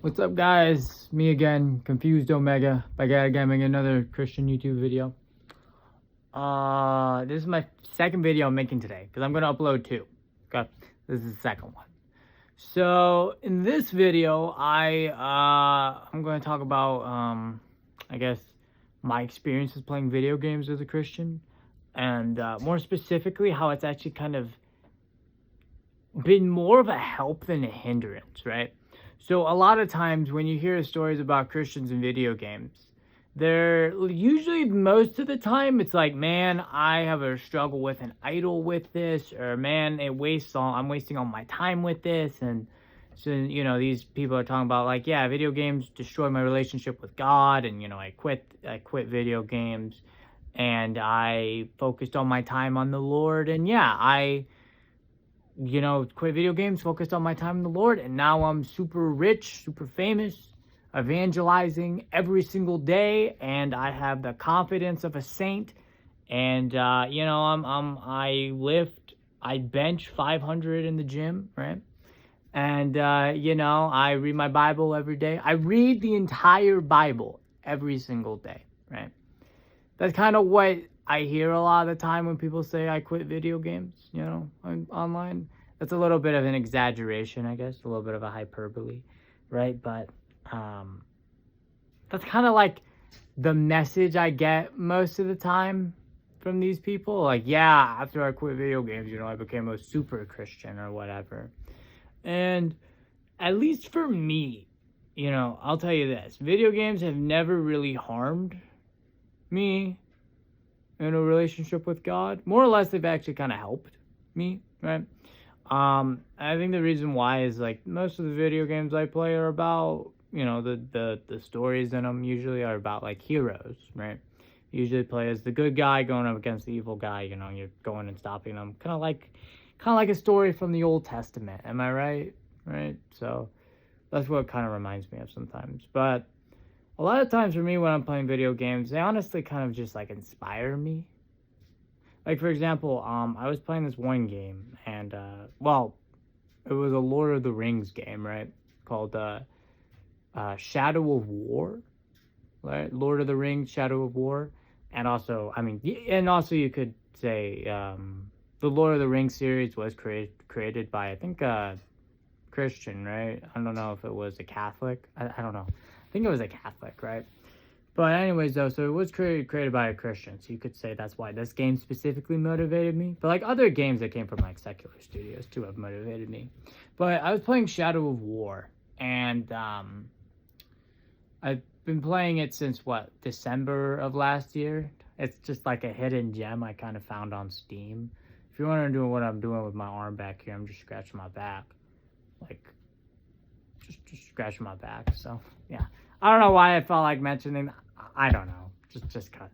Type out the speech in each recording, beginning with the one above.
What's up, guys? Me again, Confused Omega, back at again making another Christian YouTube video. This is my second video I'm making today, because I'm going to upload two. Okay, this is the second one. So, in this video, I'm going to talk about, I guess, my experiences playing video games as a Christian, and more specifically, how it's actually kind of been more of a help than a hindrance, right? So a lot of times when you hear stories about Christians in video games, they're usually, most of the time, it's like, man, I have a struggle with an idol with this, or man, I'm wasting all my time with this. And so, these people are talking about like, yeah, video games destroy my relationship with God. And, I quit video games and I focused all my time on the Lord. And yeah, I quit video games, focused on my time in the Lord, and now I'm super rich, super famous, evangelizing every single day, and I have the confidence of a saint, and I bench 500 in the gym, right? And I read my Bible every day. I read the entire Bible every single day, right? That's kind of what I hear a lot of the time when people say I quit video games, online. That's a little bit of an exaggeration, I guess, a little bit of a hyperbole, right? But that's kind of like the message I get most of the time from these people. Like, yeah, after I quit video games, I became a super Christian or whatever. And at least for me, I'll tell you this. Video games have never really harmed me in a relationship with God. More or less, they've actually kind of helped me, right? I think the reason why is like most of the video games I play are about, the stories in them usually are about like heroes, right? You usually play as the good guy going up against the evil guy, you're going and stopping them. Kind of like a story from the Old Testament. Am I right? Right? So that's what it kind of reminds me of sometimes. But a lot of times for me when I'm playing video games, they honestly kind of just like inspire me. Like, for example, I was playing this one game, and, it was a Lord of the Rings game, right? Called, Shadow of War, right? Lord of the Rings, Shadow of War. And also, you could say, the Lord of the Rings series was created by, I think, Christian, right? I don't know if it was a Catholic. I don't know. I think it was a Catholic, right? But anyways, though, so it was created by a Christian, so you could say that's why this game specifically motivated me. But like other games that came from like secular studios too have motivated me. But I was playing Shadow of War, and I've been playing it since December of last year. It's just like a hidden gem I kind of found on Steam. If you're wondering what I'm doing with my arm back here, I'm just scratching my back, like just scratching my back. So yeah, I don't know why I felt like mentioning. I don't know, just cause.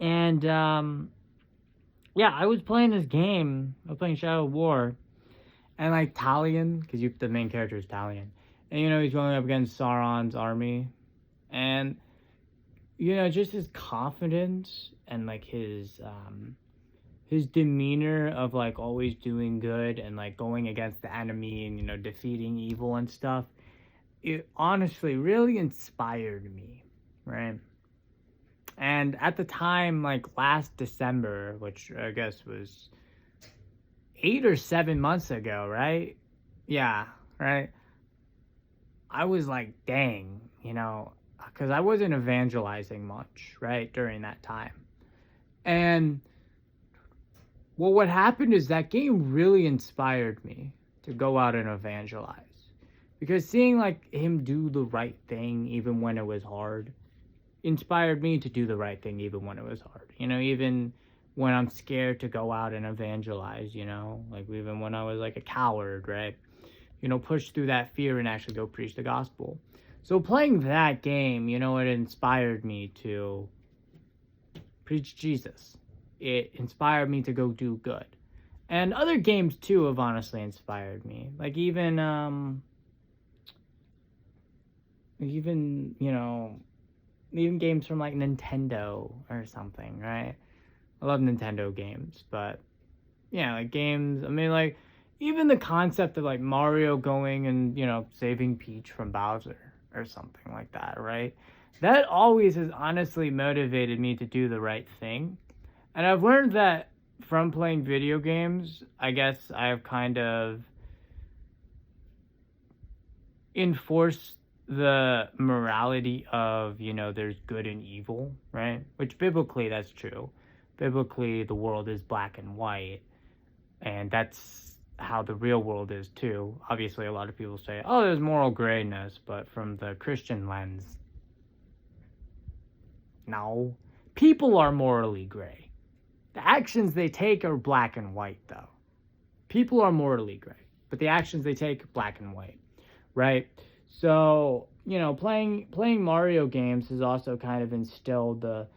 And yeah, I was playing this game. I was playing Shadow of War, and like Talion, because the main character is Talion, and he's going up against Sauron's army, and just his confidence and like his demeanor of like always doing good and like going against the enemy and defeating evil and stuff. It honestly really inspired me, right? And at the time, like last December, which I guess was 8 or 7 months ago, right? Yeah, right? I was like, dang, because I wasn't evangelizing much, right, during that time. And what happened is that game really inspired me to go out and evangelize. Because seeing like him do the right thing even when it was hard inspired me to do the right thing even when it was hard. Even when I'm scared to go out and evangelize, like even when I was like a coward, right? Push through that fear and actually go preach the gospel. So playing that game, it inspired me to preach Jesus. It inspired me to go do good. And other games too have honestly inspired me. Like even games from like Nintendo or something, right? I love Nintendo games, but yeah, like games, like even the concept of like Mario going and, saving Peach from Bowser or something like that, right? That always has honestly motivated me to do the right thing. And I've learned that from playing video games, I guess I've kind of enforced the morality of, there's good and evil, right? Which biblically, that's true. Biblically, the world is black and white, and that's how the real world is too. Obviously, a lot of people say, oh, there's moral grayness, but from the Christian lens, no. People are morally gray. The actions they take are black and white, though. People are morally gray, but the actions they take, black and white, right? So, playing Mario games has also kind of instilled the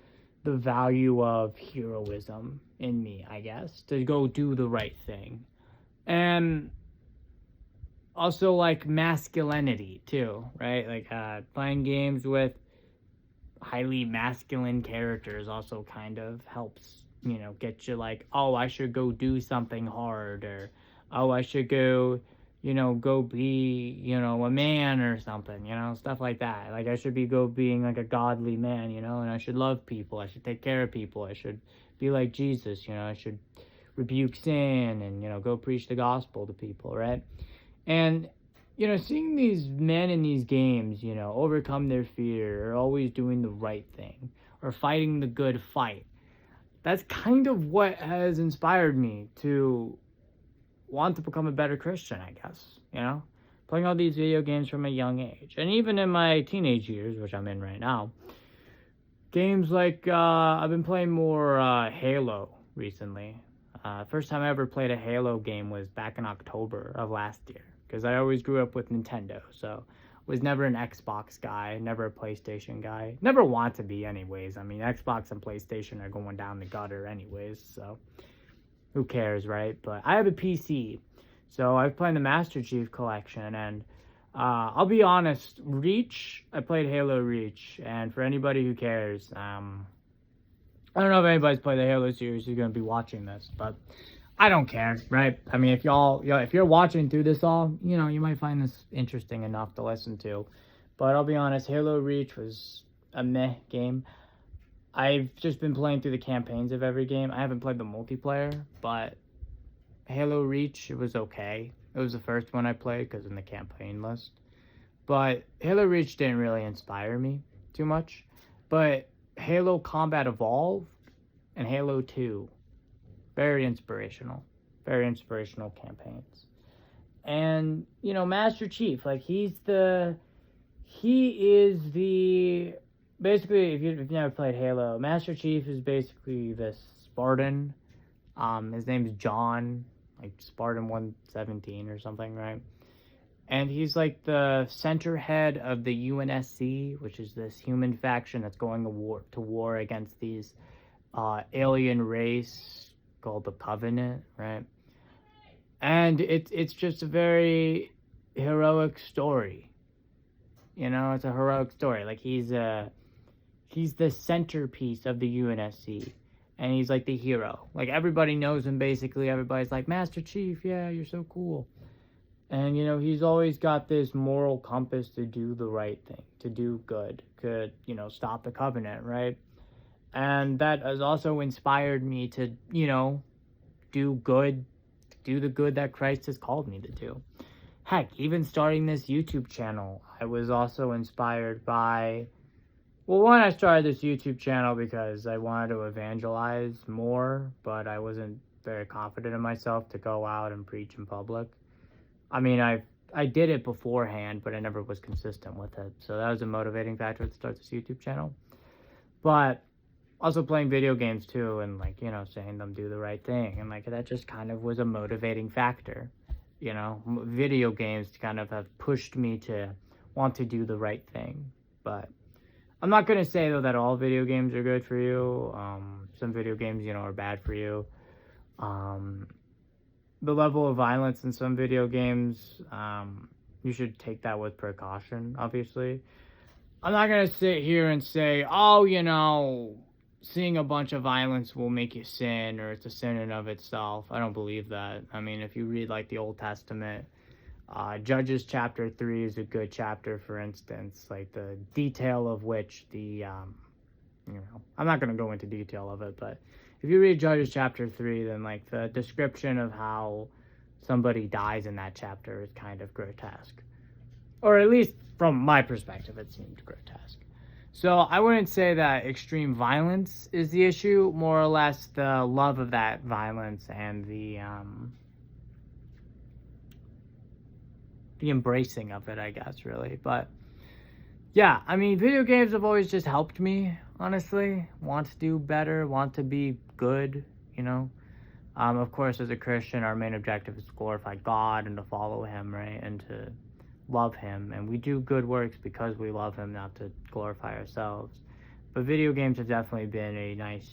value of heroism in me, I guess, to go do the right thing. And also like masculinity too, right? Like playing games with highly masculine characters also kind of helps, get you like, oh, I should go do something hard, or oh, I should go, go be, a man or something, stuff like that. Like I should go being like a godly man, and I should love people, I should take care of people, I should be like Jesus, I should rebuke sin and, go preach the gospel to people, right? And, seeing these men in these games, overcome their fear, or always doing the right thing, or fighting the good fight, that's kind of what has inspired me to want to become a better Christian, I guess, Playing all these video games from a young age. And even in my teenage years, which I'm in right now, games like, I've been playing more Halo recently. First time I ever played a Halo game was back in October of last year, because I always grew up with Nintendo, so was never an Xbox guy, never a PlayStation guy, never want to be anyways. I mean, Xbox and PlayStation are going down the gutter anyways, so who cares, right? But I have a PC, so I've played the Master Chief Collection, and I'll be honest, Reach, I played Halo Reach, and for anybody who cares, I don't know if anybody's played the Halo series who's going to be watching this, but I don't care, right? I mean, if if you're watching through this all, you might find this interesting enough to listen to. But I'll be honest, Halo Reach was a meh game. I've just been playing through the campaigns of every game. I haven't played the multiplayer, but Halo Reach, it was okay. It was the first one I played because in the campaign list. But Halo Reach didn't really inspire me too much. But Halo Combat Evolved and Halo 2, very inspirational campaigns. And, Master Chief, like he is the, basically, if you've never played Halo, Master Chief is basically this Spartan. His name is John, like Spartan 117 or something, right? And he's like the center head of the UNSC, which is this human faction that's going to war against these alien race called the Covenant, right? And it's just a very heroic story. It's a heroic story. Like he's the centerpiece of the UNSC, and he's like the hero. Like everybody knows him basically. Everybody's like, Master Chief, yeah, you're so cool. And, he's always got this moral compass to do the right thing, to do good, could, stop the Covenant, right? And that has also inspired me to, do good, do the good that Christ has called me to do. Heck, even starting this YouTube channel, I was also inspired by, well, one, I started this YouTube channel because I wanted to evangelize more, but I wasn't very confident in myself to go out and preach in public. I mean, I did it beforehand, but I never was consistent with it. So that was a motivating factor to start this YouTube channel. But also playing video games too, and like, saying them do the right thing. And like, that just kind of was a motivating factor. Video games kind of have pushed me to want to do the right thing. But I'm not going to say though that all video games are good for you. Some video games, are bad for you. The level of violence in some video games, you should take that with precaution, obviously. I'm not going to sit here and say, oh, seeing a bunch of violence will make you sin, or it's a sin in of itself. I don't believe that. I mean, if you read like the Old Testament, Judges chapter 3 is a good chapter, for instance, like the detail of which I'm not going to go into detail of it, but if you read Judges chapter 3, then like the description of how somebody dies in that chapter is kind of grotesque. Or at least from my perspective, it seemed grotesque. So I wouldn't say that extreme violence is the issue, more or less the love of that violence and the embracing of it, I guess, really. But yeah, I mean, video games have always just helped me, honestly. Want to do better, want to be good, you know. Of course, as a Christian, our main objective is to glorify God and to follow Him, right? And to love Him. And we do good works because we love Him, not to glorify ourselves. But video games have definitely been a nice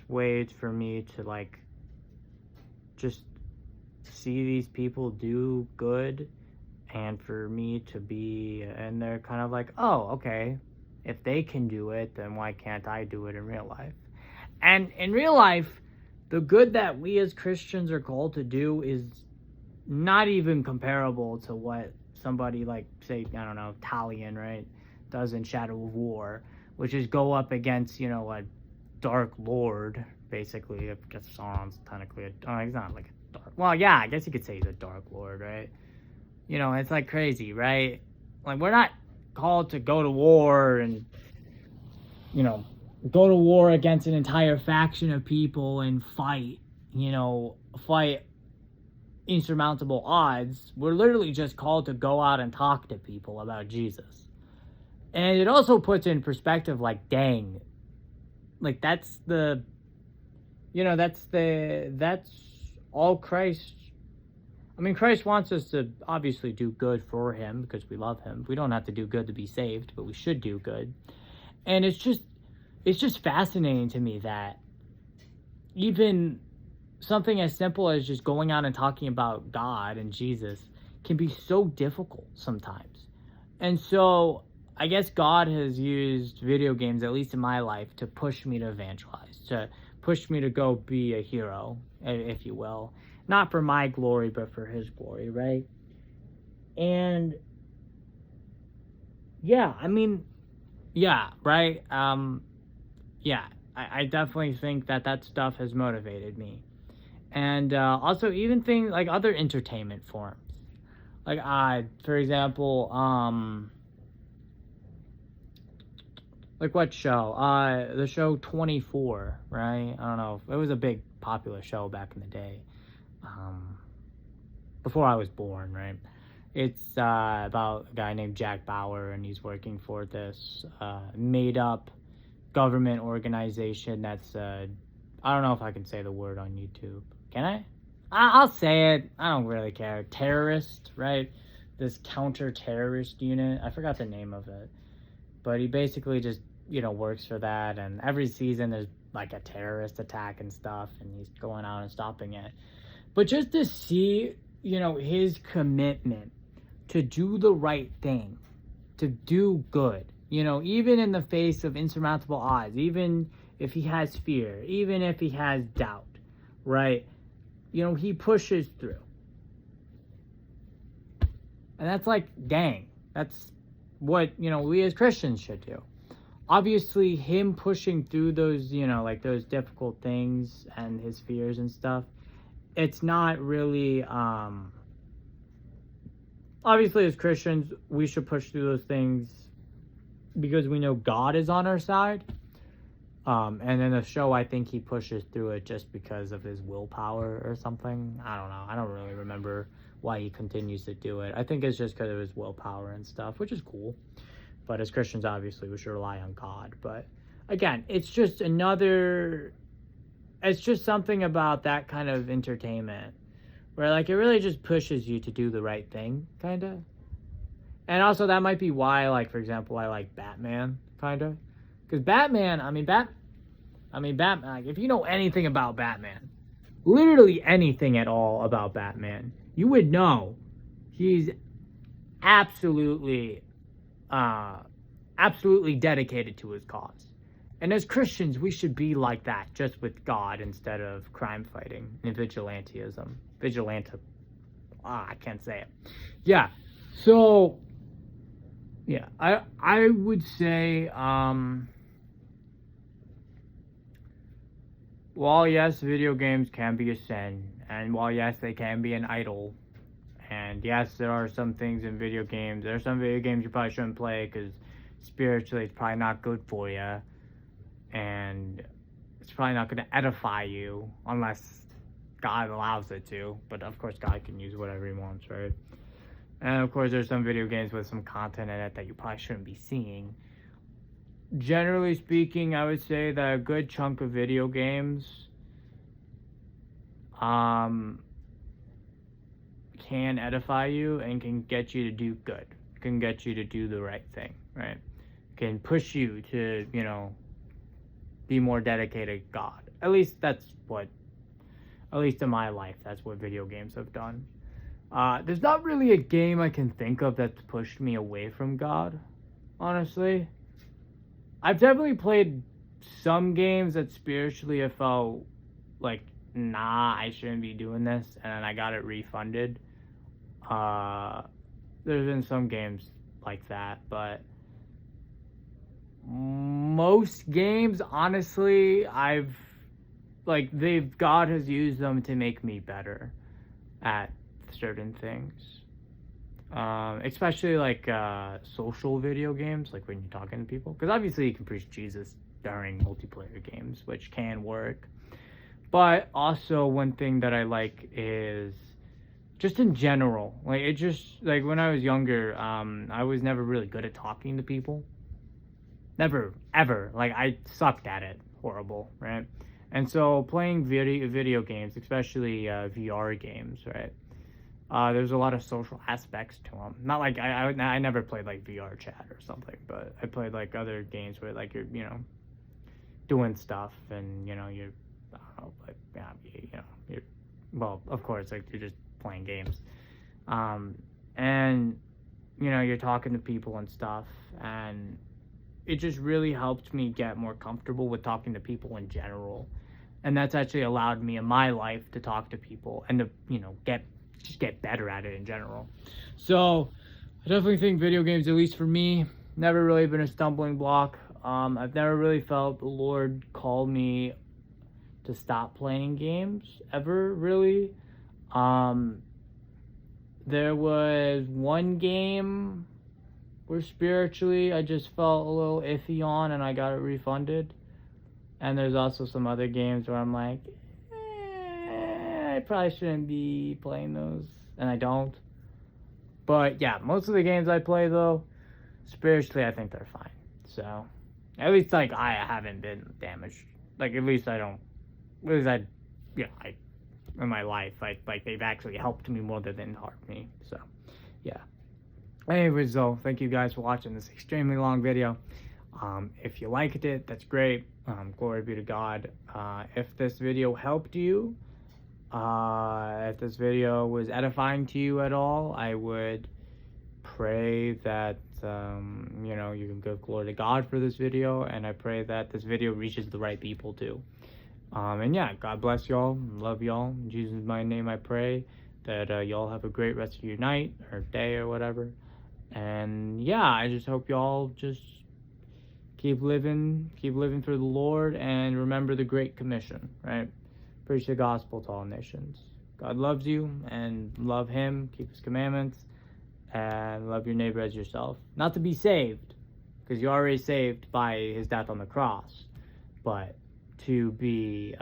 way for me to, like, just see these people do good, and for me to be, and they're kind of like, oh, okay, if they can do it, then why can't I do it in real life? And in real life, the good that we as Christians are called to do is not even comparable to what somebody like, say, I don't know, Talion, right, does in Shadow of War, which is go up against, you know, a Dark Lord, basically. I guess Sauron's technically he's not like a dark, well, yeah, I guess you could say he's a Dark Lord, right? You know, it's like crazy, right? Like, we're not called to go to war and, you know, go to war against an entire faction of people and fight insurmountable odds. We're literally just called to go out and talk to people about Jesus. And it also puts in perspective, like, dang, like, that's all Christ. I mean, Christ wants us to obviously do good for Him because we love Him. We don't have to do good to be saved, but we should do good. And it's just fascinating to me that even something as simple as just going out and talking about God and Jesus can be so difficult sometimes. And so I guess God has used video games, at least in my life, to push me to evangelize, to push me to go be a hero, if you will. Not for my glory, but for His glory, right? And yeah, I mean, yeah, right? Yeah, I definitely think that stuff has motivated me. And also even things like other entertainment forms. Like, for example, like what show? The show 24, right? I don't know. It was a big popular show back in the day. Before I was born, right? It's about a guy named Jack Bauer, and he's working for this made-up government organization that's, I don't know if I can say the word on YouTube. Can I? I'll say it. I don't really care. Terrorist, right? This counter-terrorist unit. I forgot the name of it. But he basically just, works for that, and every season there's, like, a terrorist attack and stuff, and he's going out and stopping it. But just to see, his commitment to do the right thing, to do good, even in the face of insurmountable odds, even if he has fear, even if he has doubt, right? He pushes through. And that's like, dang, that's what, we as Christians should do. Obviously, him pushing through those, like those difficult things and his fears and stuff, it's not really, obviously as Christians, we should push through those things because we know God is on our side. And in the show, I think he pushes through it just because of his willpower or something. I don't know. I don't really remember why he continues to do it. I think it's just because of his willpower and stuff, which is cool. But as Christians, obviously, we should rely on God. But again, it's just something about that kind of entertainment where, like, it really just pushes you to do the right thing, kind of. And also, that might be why, like, for example, I like Batman, kind of. Because Batman, like, if you know anything about Batman, literally anything at all about Batman, you would know he's absolutely absolutely dedicated to his cause. And as Christians, we should be like that, just with God instead of crime fighting and vigilantism. I can't say it. Yeah. So, yeah, I would say, while yes, video games can be a sin, and while yes, they can be an idol, and yes, there are some things in video games, there are some video games you probably shouldn't play because spiritually it's probably not good for you, and it's probably not going to edify you unless God allows it to, but of course God can use whatever he wants, right? And of course there's some video games with some content in it that you probably shouldn't be seeing. Generally speaking, I would say that a good chunk of video games can edify you and can get you to do good, can get you to do the right thing, right? Can push you to, be more dedicated to God. At least in my life, that's what video games have done. There's not really a game I can think of that's pushed me away from God, honestly. I've definitely played some games that spiritually I felt like, nah, I shouldn't be doing this, and then I got it refunded. There's been some games like that, but most games, honestly, God has used them to make me better at certain things. Especially social video games, like when you're talking to people, because obviously you can preach Jesus during multiplayer games, which can work. But also one thing that I like is just in general, when I was younger, I was never really good at talking to people. Never, ever. I sucked at it. Horrible, right? And so playing video games, especially VR games, right? There's a lot of social aspects to them. Not like I never played VR chat or something, but I played other games where you're doing stuff and you're I don't know, you're well, of course, you're just playing games, and you're talking to people and stuff, and it just really helped me get more comfortable with talking to people in general, and that's actually allowed me in my life to talk to people and to get better at it in general. So I definitely think video games, at least for me, never really been a stumbling block. I've never really felt the Lord call me to stop playing games ever, really. There was one game where spiritually I just felt a little iffy on and I got it refunded. And there's also some other games where I'm like, I probably shouldn't be playing those, and I don't. But yeah, most of the games I play though, spiritually I think they're fine. So at least I haven't been damaged. In my life, they've actually helped me more than harmed me. So yeah. Anyways though, thank you guys for watching this extremely long video. If you liked it, that's great. Glory be to God. If this video helped you, if this video was edifying to you at all, I would pray that you can give glory to God for this video, and I pray that this video reaches the right people too. And yeah, God bless y'all. Love y'all. In Jesus' mighty name I pray that y'all have a great rest of your night or day or whatever. And yeah, I just hope y'all just keep living for the Lord, and remember the Great Commission, right? Preach the gospel to all nations. God loves you, and love him, keep his commandments, and love your neighbor as yourself. Not to be saved, because you're already saved by his death on the cross, but to be,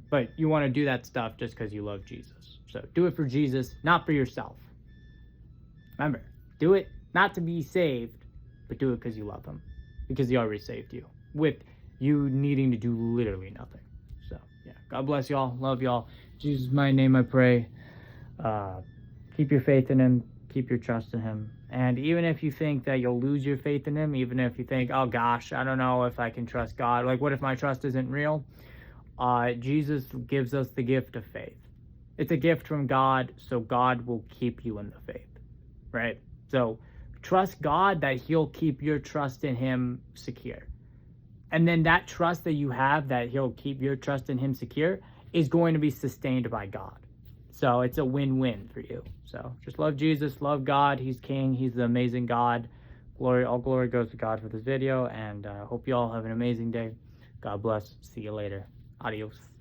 but you want to do that stuff just because you love Jesus. So do it for Jesus, not for yourself. Remember, do it not to be saved, but do it because you love him, because he already saved you, with you needing to do literally nothing. So yeah, God bless y'all. Love y'all. In Jesus' mighty name I pray. Keep your faith in him. Keep your trust in him. And even if you think that you'll lose your faith in him, even if you think, oh gosh, I don't know if I can trust God. What if my trust isn't real? Jesus gives us the gift of faith. It's a gift from God, so God will keep you in the faith, right? So trust God that he'll keep your trust in him secure. And then that trust that you have that he'll keep your trust in him secure is going to be sustained by God. So it's a win-win for you. So just love Jesus, love God. He's King. He's the amazing God. Glory, all glory goes to God for this video. And hope you all have an amazing day. God bless. See you later. Adios.